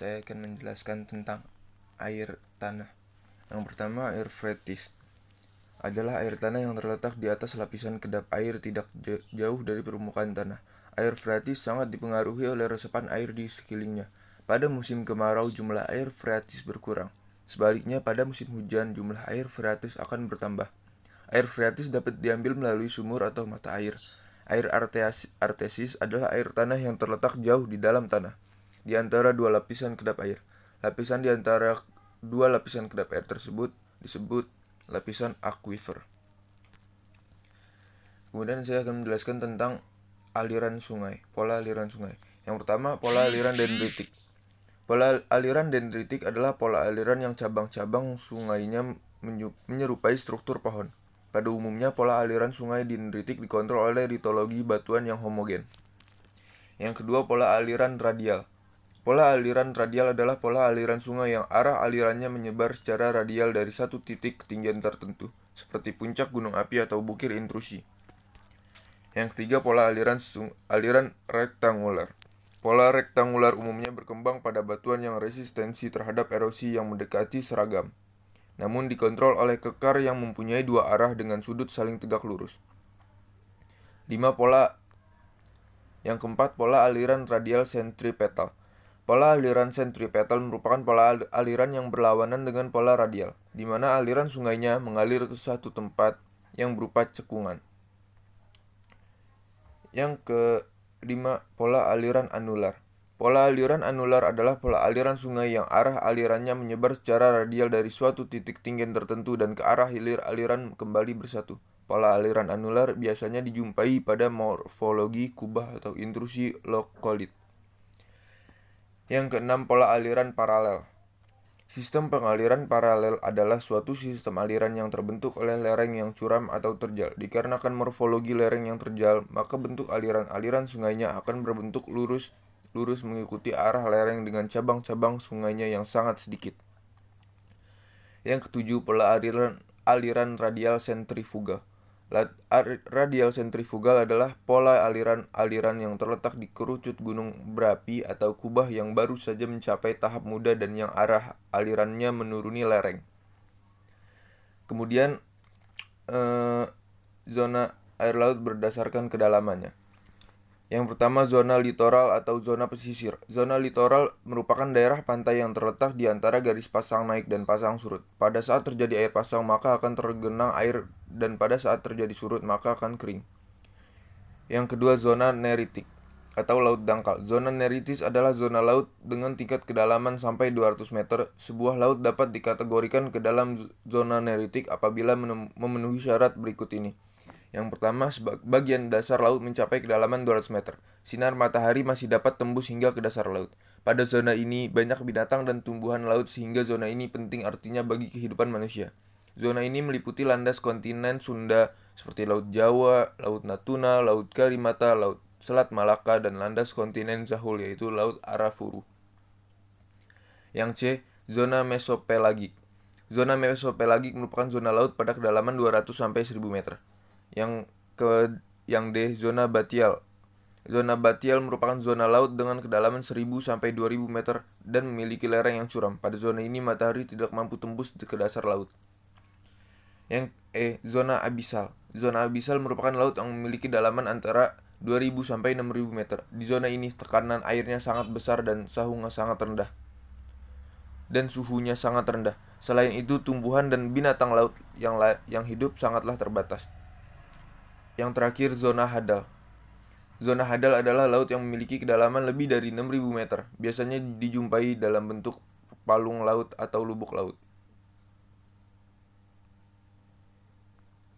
saya akan menjelaskan tentang air tanah. Yang pertama, air freatis adalah air tanah yang terletak di atas lapisan kedap air tidak jauh dari permukaan tanah. Air freatis sangat dipengaruhi oleh resapan air di sekelilingnya. Pada musim kemarau, jumlah air freatis berkurang. Sebaliknya, pada musim hujan, jumlah air freatis akan bertambah. Air freatis dapat diambil melalui sumur atau mata air. Air artesis adalah air tanah yang terletak jauh di dalam tanah, di antara dua lapisan kedap air. Lapisan di antara dua lapisan kedap air tersebut disebut lapisan akuifer. Kemudian saya akan menjelaskan tentang aliran sungai, pola aliran sungai. Yang pertama, pola aliran dendritik. Pola aliran dendritik adalah pola aliran yang cabang-cabang sungainya menyerupai struktur pohon. Pada umumnya, pola aliran sungai dendritik dikontrol oleh ritologi batuan yang homogen. Yang kedua, pola aliran radial. Pola aliran radial adalah pola aliran sungai yang arah alirannya menyebar secara radial dari satu titik ketinggian tertentu, seperti puncak gunung api atau bukit intrusi. Yang ketiga, pola aliran rektangular. Pola rektangular umumnya berkembang pada batuan yang resistensi terhadap erosi yang mendekati seragam, namun dikontrol oleh kekar yang mempunyai dua arah dengan sudut saling tegak lurus. Yang keempat, pola aliran radial sentripetal. Pola aliran sentripetal merupakan pola aliran yang berlawanan dengan pola radial, di mana aliran sungainya mengalir ke satu tempat yang berupa cekungan. Yang kelima, pola aliran anular. Pola aliran anular adalah pola aliran sungai yang arah alirannya menyebar secara radial dari suatu titik ketinggian tertentu dan ke arah hilir aliran kembali bersatu. Pola aliran anular biasanya dijumpai pada morfologi kubah atau intrusi lokolit. Yang keenam, pola aliran paralel. Sistem pengaliran paralel adalah suatu sistem aliran yang terbentuk oleh lereng yang curam atau terjal. Dikarenakan morfologi lereng yang terjal, maka bentuk aliran sungainya akan berbentuk lurus mengikuti arah lereng dengan cabang-cabang sungainya yang sangat sedikit. Yang ketujuh, pola aliran radial sentrifugal. Radial sentrifugal adalah pola aliran yang terletak di kerucut gunung berapi atau kubah yang baru saja mencapai tahap muda dan yang arah alirannya menuruni lereng. Kemudian zona air laut berdasarkan kedalamannya. Yang pertama, zona litoral atau zona pesisir. Zona litoral merupakan daerah pantai yang terletak di antara garis pasang naik dan pasang surut. Pada saat terjadi air pasang, maka akan tergenang air, dan pada saat terjadi surut, maka akan kering. Yang kedua, zona neritik atau laut dangkal. Zona neritis adalah zona laut dengan tingkat kedalaman sampai 200 meter. Sebuah laut dapat dikategorikan ke dalam zona neritik apabila memenuhi syarat berikut ini. Yang pertama, bagian dasar laut mencapai kedalaman 200 meter. Sinar matahari masih dapat tembus hingga ke dasar laut. Pada zona ini, banyak binatang dan tumbuhan laut sehingga zona ini penting artinya bagi kehidupan manusia. Zona ini meliputi landas kontinen Sunda seperti Laut Jawa, Laut Natuna, Laut Karimata, Laut Selat Malaka, dan landas kontinen Zahul yaitu Laut Arafuru. Yang C, zona mesopelagik. Zona mesopelagik merupakan zona laut pada kedalaman 200 sampai 1000 meter. Yang D, zona batial. Zona batial merupakan zona laut dengan kedalaman 1000 sampai 2000 meter dan memiliki lereng yang curam. Pada zona ini matahari tidak mampu tembus ke dasar laut. Yang E, zona abisal. Zona abisal merupakan laut yang memiliki dalaman antara 2000 sampai 6000 meter. Di zona ini tekanan airnya sangat besar dan suhunya sangat rendah. Selain itu, tumbuhan dan binatang laut yang hidup sangatlah terbatas. Yang terakhir, zona hadal. Zona hadal adalah laut yang memiliki kedalaman lebih dari 6000 meter. Biasanya dijumpai dalam bentuk palung laut atau lubuk laut.